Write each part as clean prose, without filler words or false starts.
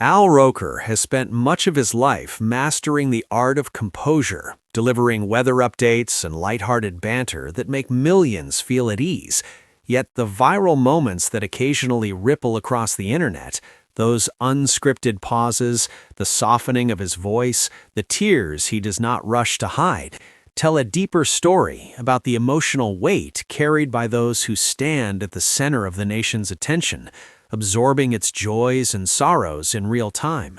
Al Roker has spent much of his life mastering the art of composure, delivering weather updates and lighthearted banter that make millions feel at ease. Yet the viral moments that occasionally ripple across the internet, those unscripted pauses, the softening of his voice, the tears he does not rush to hide, tell a deeper story about the emotional weight carried by those who stand at the center of the nation's attention, absorbing its joys and sorrows in real time.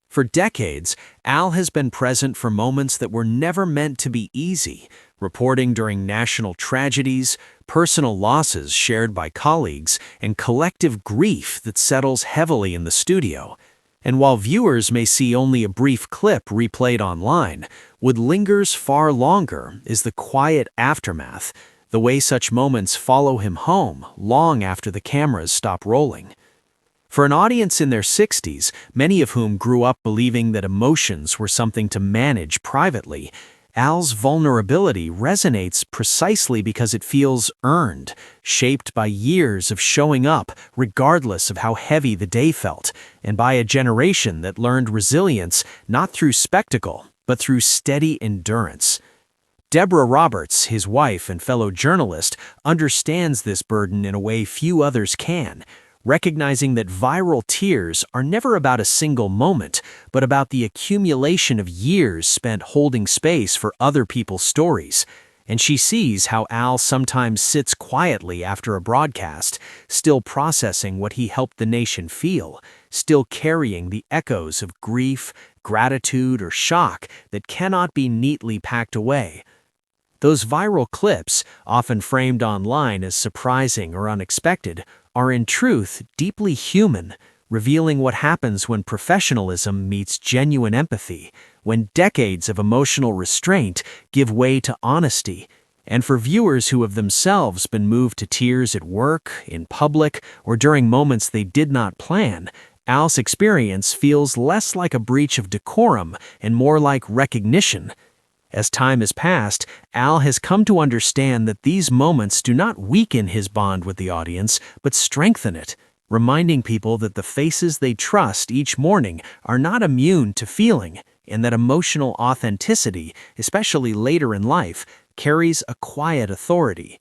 For decades, Al has been present for moments that were never meant to be easy, reporting during national tragedies, personal losses shared by colleagues, and collective grief that settles heavily in the studio. And while viewers may see only a brief clip replayed online, what lingers far longer is the quiet aftermath, the way such moments follow him home long after the cameras stop rolling. For an audience in their 60s, many of whom grew up believing that emotions were something to manage privately, Al's vulnerability resonates precisely because it feels earned, shaped by years of showing up regardless of how heavy the day felt, and by a generation that learned resilience not through spectacle, but through steady endurance. Deborah Roberts, his wife and fellow journalist, understands this burden in a way few others can, recognizing that viral tears are never about a single moment, but about the accumulation of years spent holding space for other people's stories. And she sees how Al sometimes sits quietly after a broadcast, still processing what he helped the nation feel, still carrying the echoes of grief, gratitude, or shock that cannot be neatly packed away. Those viral clips, often framed online as surprising or unexpected, are in truth deeply human, revealing what happens when professionalism meets genuine empathy, when decades of emotional restraint give way to honesty. And for viewers who have themselves been moved to tears at work, in public, or during moments they did not plan, Al's experience feels less like a breach of decorum and more like recognition. As time has passed, Al has come to understand that these moments do not weaken his bond with the audience, but strengthen it, reminding people that the faces they trust each morning are not immune to feeling, and that emotional authenticity, especially later in life, carries a quiet authority.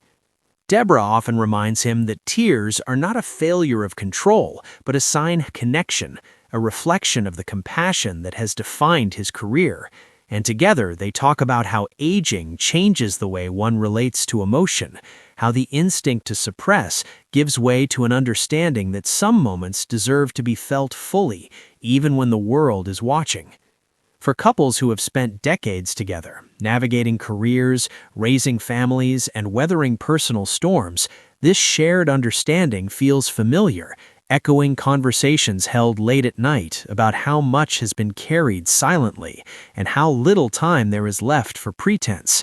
Deborah often reminds him that tears are not a failure of control, but a sign of connection, a reflection of the compassion that has defined his career. And together they talk about how aging changes the way one relates to emotion, how the instinct to suppress gives way to an understanding that some moments deserve to be felt fully, even when the world is watching. For couples who have spent decades together, navigating careers, raising families, and weathering personal storms, this shared understanding feels familiar, echoing conversations held late at night about how much has been carried silently and how little time there is left for pretense.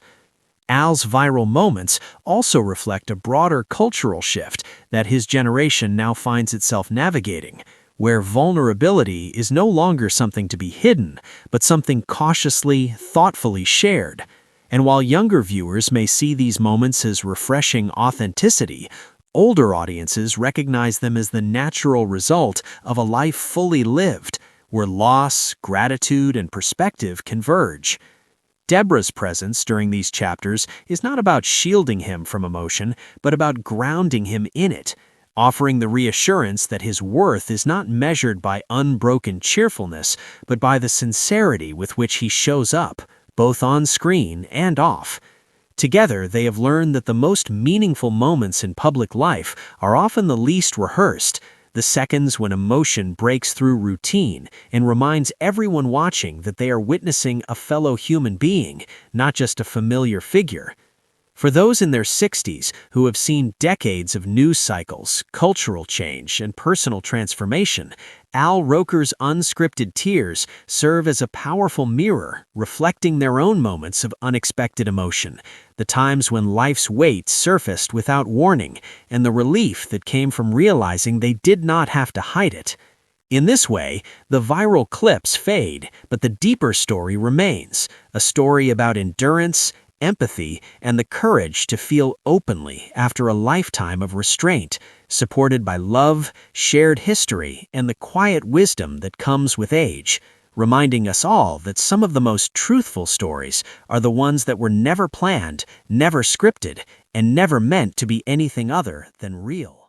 Al's viral moments also reflect a broader cultural shift that his generation now finds itself navigating, where vulnerability is no longer something to be hidden, but something cautiously, thoughtfully shared. And while younger viewers may see these moments as refreshing authenticity, older audiences recognize them as the natural result of a life fully lived, where loss, gratitude, and perspective converge. Deborah's presence during these chapters is not about shielding him from emotion, but about grounding him in it, offering the reassurance that his worth is not measured by unbroken cheerfulness, but by the sincerity with which he shows up, both on screen and off. Together, they have learned that the most meaningful moments in public life are often the least rehearsed, the seconds when emotion breaks through routine and reminds everyone watching that they are witnessing a fellow human being, not just a familiar figure. For those in their 60s who have seen decades of news cycles, cultural change, and personal transformation, Al Roker's unscripted tears serve as a powerful mirror, reflecting their own moments of unexpected emotion, the times when life's weight surfaced without warning, and the relief that came from realizing they did not have to hide it. In this way, the viral clips fade, but the deeper story remains, a story about endurance, empathy and the courage to feel openly after a lifetime of restraint, supported by love, shared history, and the quiet wisdom that comes with age, reminding us all that some of the most truthful stories are the ones that were never planned, never scripted, and never meant to be anything other than real.